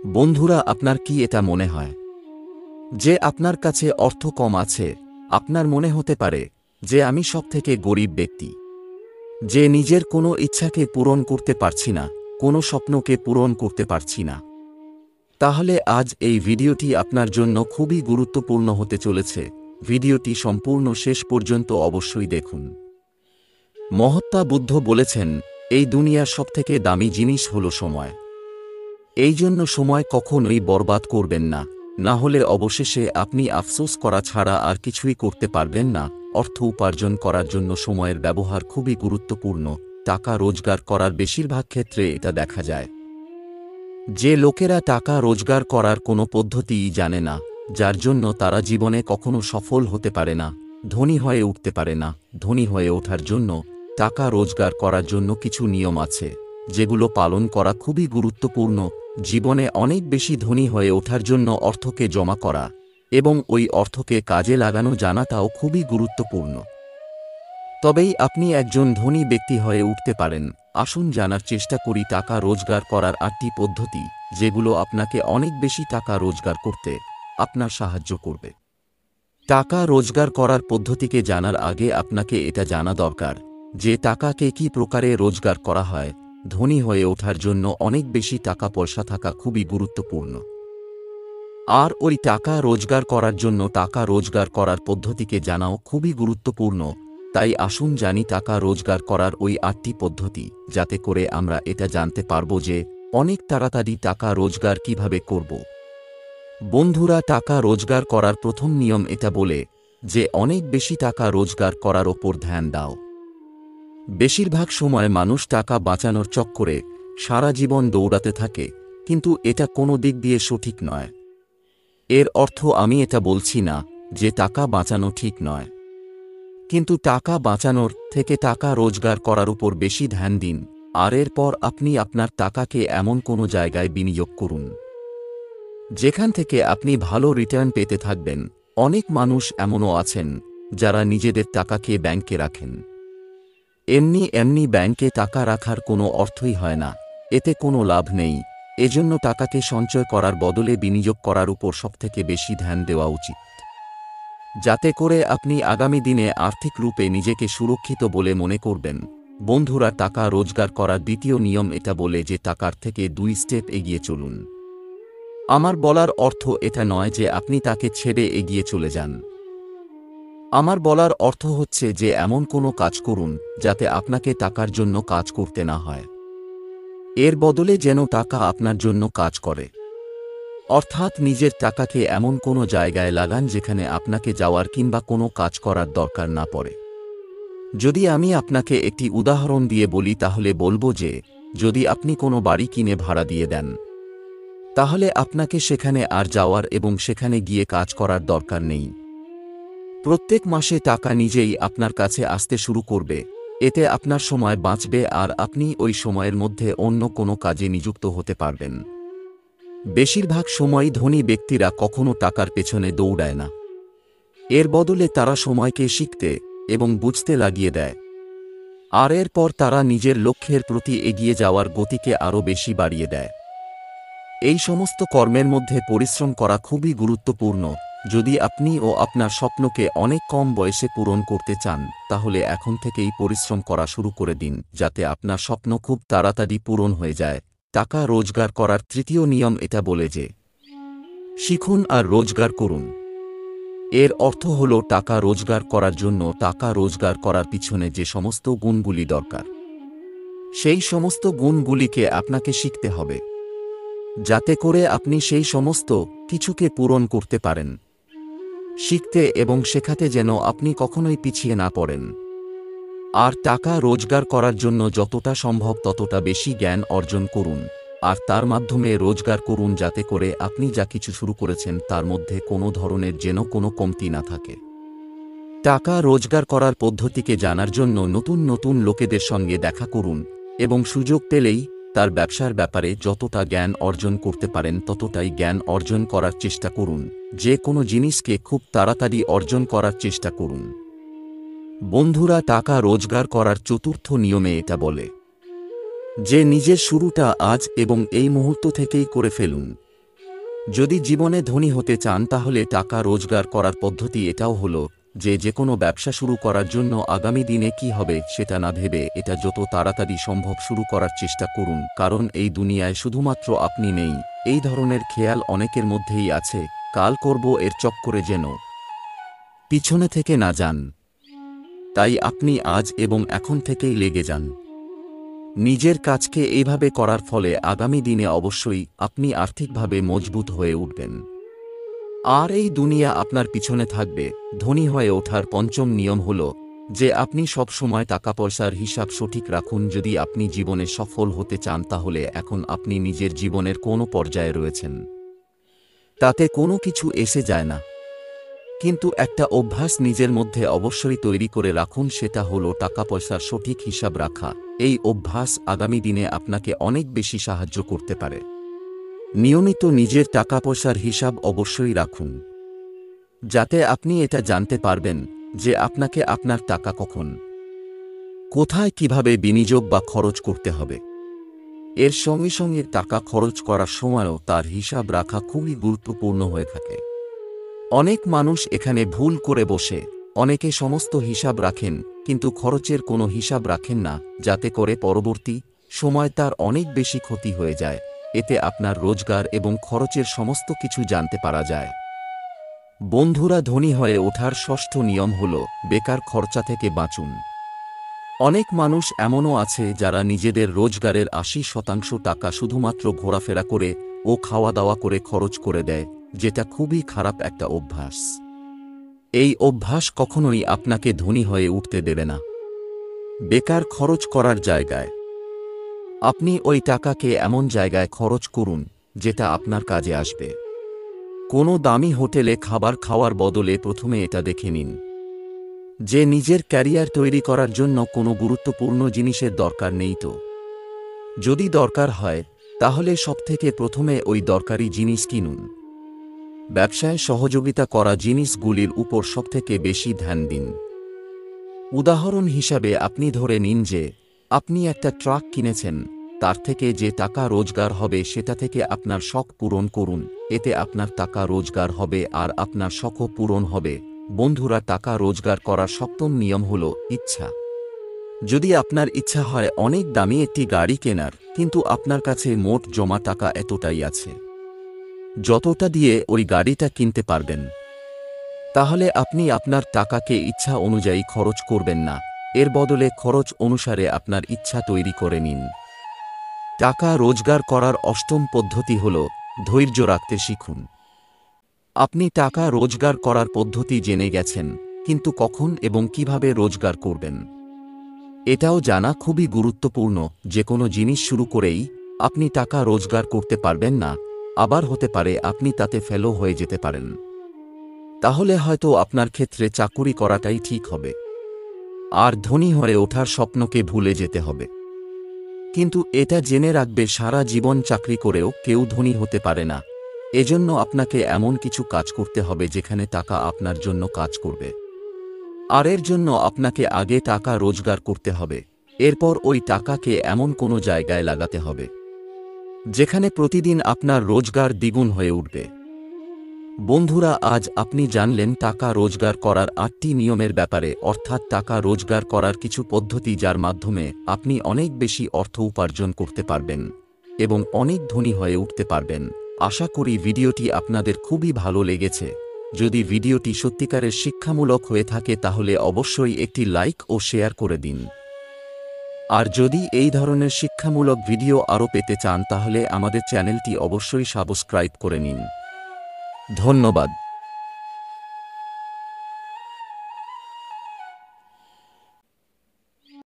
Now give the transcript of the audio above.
বন্ধুরা, আপনার কি এটা মনে হয় যে আপনার কাছে অর্থ কম আছে? আপনার মনে হতে পারে যে আমি সবথেকে গরিব ব্যক্তি, যে নিজের কোনো ইচ্ছাকে পূরণ করতে পারছি না, কোনো স্বপ্নকে পূরণ করতে পারছি না। তাহলে আজ এই ভিডিওটি আপনার জন্য খুবই গুরুত্বপূর্ণ হতে চলেছে। ভিডিওটি সম্পূর্ণ শেষ পর্যন্ত অবশ্যই দেখুন। মহাত্মা বুদ্ধ বলেছেন, এই দুনিয়ার সবথেকে দামি জিনিস হল সময়। এই জন্য সময় কখনোই বরবাদ করবেন না, না হলে অবশেষে আপনি আফসোস করা ছাড়া আর কিছুই করতে পারবেন না। অর্থ উপার্জন করার জন্য সময়ের ব্যবহার খুবই গুরুত্বপূর্ণ। টাকা রোজগার করার বেশিরভাগ ক্ষেত্রে এটা দেখা যায় যে লোকেরা টাকা রোজগার করার কোনো পদ্ধতিই জানে না, যার জন্য তারা জীবনে কখনো সফল হতে পারে না, ধনী হয়ে উঠতে পারে না। ধনী হয়ে ওঠার জন্য টাকা রোজগার করার জন্য কিছু নিয়ম আছে, যেগুলো পালন করা খুবই গুরুত্বপূর্ণ। জীবনে অনেক বেশি ধনী হয়ে ওঠার জন্য অর্থকে জমা করা এবং ওই অর্থকে কাজে লাগানো জানাটাও খুবই গুরুত্বপূর্ণ। তবেই আপনি একজন ধনী ব্যক্তি হয়ে উঠতে পারেন। আসুন জানার চেষ্টা করি টাকা রোজগার করার 8টি পদ্ধতি, যেগুলো আপনাকে অনেক বেশি টাকা রোজগার করতে আপনার সাহায্য করবে। টাকা রোজগার করার পদ্ধতিকে জানার আগে আপনাকে এটা জানা দরকার যে টাকাকে কী প্রকারে রোজগার করা হয়। ধনী হয়ে ওঠার জন্য অনেক বেশি টাকা পয়সা থাকা খুবই গুরুত্বপূর্ণ, আর ওই টাকা রোজগার করার জন্য টাকা রোজগার করার পদ্ধতিকে জানাও খুবই গুরুত্বপূর্ণ। তাই আসুন জানি টাকা রোজগার করার ওই 8টি পদ্ধতি, যাতে করে আমরা এটা জানতে পারবো যে অনেক তাড়াতাড়ি টাকা রোজগার কিভাবে করব। বন্ধুরা, টাকা রোজগার করার প্রথম নিয়ম এটা বলে যে অনেক বেশি টাকা রোজগার করার ওপর ধ্যান দাও। বেশিরভাগ সময় মানুষ টাকা বাঁচানোর চক্করে সারা জীবন দৌড়াতে থাকে, কিন্তু এটা কোনো দিক দিয়ে সঠিক নয়। এর অর্থ আমি এটা বলছি না যে টাকা বাঁচানো ঠিক নয়, কিন্তু টাকা বাঁচানোর থেকে টাকা রোজগার করার উপর বেশি ধ্যান দিন। আর এরপর আপনি আপনার টাকাকে এমন কোনো জায়গায় বিনিয়োগ করুন যেখান থেকে আপনি ভালো রিটার্ন পেতে থাকবেন। অনেক মানুষ এমনও আছেন যারা নিজেদের টাকাকে ব্যাংকে রাখেন। এমনি এমনি ব্যাংকে টাকা রাখার কোনো অর্থই হয় না, এতে কোনো লাভ নেই। এজন্য টাকাকে সঞ্চয় করার বদলে বিনিয়োগ করার উপর সবথেকে বেশি ধ্যান দেওয়া উচিত, যাতে করে আপনি আগামী দিনে আর্থিক রূপে নিজেকে সুরক্ষিত বলে মনে করবেন। বন্ধুরা, টাকা রোজগার করার দ্বিতীয় নিয়ম এটা বলে যে টাকার থেকে 2 স্টেপ এগিয়ে চলুন। আমার বলার অর্থ এটা নয় যে আপনি তাকে ছেড়ে এগিয়ে চলে যান। আমার বলার অর্থ হচ্ছে যে এমন কোনো কাজ করুন যাতে আপনাকে টাকার জন্য কাজ করতে না হয়। এর বদলে যেন টাকা আপনার জন্য কাজ করে। অর্থাৎ নিজের টাকাকে এমন কোনো জায়গায় লাগান যেখানে আপনাকে যাওয়ার কিংবা কোনো কাজ করার দরকার না পড়ে। যদি আমি আপনাকে একটি উদাহরণ দিয়ে বলি, তাহলে বলবো যে যদি আপনি কোনো বাড়ি কিনে ভাড়া দিয়ে দেন, তাহলে আপনাকে সেখানে আর যাওয়ার এবং সেখানে গিয়ে কাজ করার দরকার নেই। প্রত্যেক মাসে টাকা নিজেই আপনার কাছে আসতে শুরু করবে। এতে আপনার সময় বাঁচবে আর আপনি ওই সময়ের মধ্যে অন্য কোনো কাজে নিযুক্ত হতে পারবেন। বেশিরভাগ সময়ই ধনী ব্যক্তিরা কখনো টাকার পেছনে দৌড়ায় না। এর বদলে তারা সময়কে শিখতে এবং বুঝতে লাগিয়ে দেয়, আর এরপর তারা নিজের লক্ষ্যের প্রতি এগিয়ে যাওয়ার গতিকে আরও বেশি বাড়িয়ে দেয়। এই সমস্ত কর্মের মধ্যে পরিশ্রম করা খুবই গুরুত্বপূর্ণ। যদি আপনি ও আপনার স্বপ্নকে অনেক কম বয়সে পূরণ করতে চান, তাহলে এখন থেকেই পরিশ্রম করা শুরু করে দিন, যাতে আপনার স্বপ্ন খুব তাড়াতাড়ি পূরণ হয়ে যায়। টাকা রোজগার করার তৃতীয় নিয়ম এটা বলে যে শিখুন আর রোজগার করুন। এর অর্থ হল টাকা রোজগার করার জন্য টাকা রোজগার করার পিছনে যে সমস্ত গুণগুলি দরকার, সেই সমস্ত গুণগুলিকে আপনাকে শিখতে হবে, যাতে করে আপনি সেই সমস্ত কিছুকে পূরণ করতে পারেন। শিখতে এবং শেখাতে যেন আপনি কখনোই পিছিয়ে না পড়েন। আর টাকা রোজগার করার জন্য যতটা সম্ভব ততটা বেশি জ্ঞান অর্জন করুন, আর তার মাধ্যমে রোজগার করুন, যাতে করে আপনি যা কিছু শুরু করেছেন তার মধ্যে কোনো ধরনের যেন কোনো কমতি না থাকে। টাকা রোজগার করার পদ্ধতিকে জানার জন্য নতুন নতুন লোকেদের সঙ্গে দেখা করুন এবং সুযোগ পেলেই তার ব্যবসার ব্যাপারে যতটা জ্ঞান অর্জন করতে পারেন ততটাই জ্ঞান অর্জন করার চেষ্টা করুন। যে কোনো জিনিসকে খুব তাড়াতাড়ি অর্জন করার চেষ্টা করুন। বন্ধুরা, টাকা রোজগার করার চতুর্থ নিয়মে এটা বলে যে নিজের শুরুটা আজ এবং এই মুহূর্ত থেকেই করে ফেলুন। যদি জীবনে ধনী হতে চান তাহলে টাকা রোজগার করার পদ্ধতি এটাও হলো যে কোনো ব্যবসা শুরু করার জন্য আগামী দিনে কি হবে সেটা না ভেবে এটা যত তাড়াতাড়ি সম্ভব শুরু করার চেষ্টা করুন, কারণ এই দুনিয়ায় শুধুমাত্র আপনি নেই। এই ধরনের খেয়াল অনেকের মধ্যেই আছে, কাল করব এর চক্করে যেন পিছনে থেকে না যান। তাই আপনি আজ এবং এখন থেকেই লেগে যান। নিজের কাজকে এইভাবে করার ফলে আগামী দিনে অবশ্যই আপনি আর্থিকভাবে মজবুত হয়ে উঠবেন, আর এই দুনিয়া আপনার পিছনে থাকবে। ধনী হয়ে ওঠার পঞ্চম নিয়ম হল যে আপনি সব সময় টাকা পয়সার হিসাব সঠিক রাখুন। যদি আপনি জীবনে সফল হতে চান তাহলে এখন আপনি নিজের জীবনের কোনো পর্যায়ে রয়েছেন, তাতে কোনো কিছু এসে যায় না, কিন্তু একটা অভ্যাস নিজের মধ্যে অবশ্যই তৈরি করে রাখুন, সেটা হলো টাকা পয়সার সঠিক হিসাব রাখা। এই অভ্যাস আগামী দিনে আপনাকে অনেক বেশি সাহায্য করতে পারে। নিয়মিত নিজের টাকা পয়সার হিসাব অবশ্যই রাখুন, যাতে আপনি এটা জানতে পারবেন যে আপনাকে আপনার টাকা কখন, কোথায়, কিভাবে বিনিয়োগ বা খরচ করতে হবে। এর সঙ্গে সঙ্গে টাকা খরচ করার সময়ও তার হিসাব রাখা খুবই গুরুত্বপূর্ণ হয়ে থাকে। অনেক মানুষ এখানে ভুল করে বসে, অনেকে সমস্ত হিসাব রাখেন কিন্তু খরচের কোনো হিসাব রাখেন না, যাতে করে পরবর্তী সময় তার অনেক বেশি ক্ষতি হয়ে যায়। এতে আপনার রোজগার এবং খরচের সমস্ত কিছু জানতে পারা যায়। বন্ধুরা, ধনী হয়ে ওঠার ষষ্ঠ নিয়ম হল বেকার খরচা থেকে বাঁচুন। অনেক মানুষ এমনও আছে যারা নিজেদের রোজগারের ৮০% টাকা শুধুমাত্র ঘোরাফেরা করে ও খাওয়া দাওয়া করে খরচ করে দেয়, যেটা খুবই খারাপ একটা অভ্যাস। এই অভ্যাস কখনোই আপনাকে ধনী হয়ে উঠতে দেবে না। বেকার খরচ করার জায়গায় আপনি ওই টাকাকে এমন জায়গায় খরচ করুন যেটা আপনার কাজে আসবে। কোনো দামি হোটেলে খাবার খাওয়ার বদলে প্রথমে এটা দেখে নিন যে নিজের ক্যারিয়ার তৈরি করার জন্য কোনো গুরুত্বপূর্ণ জিনিসের দরকার নেই তো। যদি দরকার হয় তাহলে সবথেকে প্রথমে ওই দরকারি জিনিস কিনুন। ব্যবসায় সহযোগিতা করা জিনিসগুলির উপর সবথেকে বেশি ধ্যান দিন। উদাহরণ হিসাবে আপনি ধরে নিন যে আপনি একটা ট্রাক কিনেছেন, তার থেকে যে টাকা রোজগার হবে সেটা থেকে আপনার শখ পূরণ করুন। এতে আপনার টাকা রোজগার হবে আর আপনার শখও পূরণ হবে। বন্ধুরা, টাকা রোজগার করার সপ্তম নিয়ম হল ইচ্ছা। যদি আপনার ইচ্ছা হয় অনেক দামি একটি গাড়ি কেনার, কিন্তু আপনার কাছে মোট জমা টাকা এতটাই আছে যতটা দিয়ে ওই গাড়িটা কিনতে পারবেন, তাহলে আপনি আপনার টাকাকে ইচ্ছা অনুযায়ী খরচ করবেন না, এর বদলে খরচ অনুসারে আপনার ইচ্ছা তৈরি করে নিন। টাকা রোজগার করার অষ্টম পদ্ধতি হল ধৈর্য রাখতে শিখুন। আপনি টাকা রোজগার করার পদ্ধতি জেনে গেছেন, কিন্তু কখন এবং কিভাবে রোজগার করবেন এটাও জানা খুবই গুরুত্বপূর্ণ। যে কোনো জিনিস শুরু করেই আপনি টাকা রোজগার করতে পারবেন না, আবার হতে পারে আপনি তাতে ফেলও হয়ে যেতে পারেন। তাহলে হয়তো আপনার ক্ষেত্রে চাকুরি করাটাই ঠিক হবে আর ধনী হয়ে ওঠার স্বপ্নকে ভুলে যেতে হবে। কিন্তু এটা জেনে রাখবে, সারা জীবন চাকরি করেও কেউ ধনী হতে পারে না। এজন্য আপনাকে এমন কিছু কাজ করতে হবে যেখানে টাকা আপনার জন্য কাজ করবে, আর এর জন্য আপনাকে আগে টাকা রোজগার করতে হবে। এরপর ওই টাকাকে এমন কোনো জায়গায় লাগাতে হবে যেখানে প্রতিদিন আপনার রোজগার দ্বিগুণ হয়ে উঠবে। বন্ধুরা, আজ আপনি জানলেন টাকা রোজগার করার ৮টি নিয়মের ব্যাপারে, অর্থাৎ টাকা রোজগার করার কিছু পদ্ধতি যার মাধ্যমে আপনি অনেক বেশি অর্থ উপার্জন করতে পারবেন এবং অনেক ধনী হয়ে উঠতে পারবেন। আশা করি ভিডিওটি আপনাদের খুবই ভালো লেগেছে। যদি ভিডিওটি সত্যিকারের শিক্ষামূলক হয়ে থাকে তাহলে অবশ্যই একটি লাইক ও শেয়ার করে দিন। আর যদি এই ধরনের শিক্ষামূলক ভিডিও আরও পেতে চান তাহলে আমাদের চ্যানেলটি অবশ্যই সাবস্ক্রাইব করে নিন। ধন্যবাদ।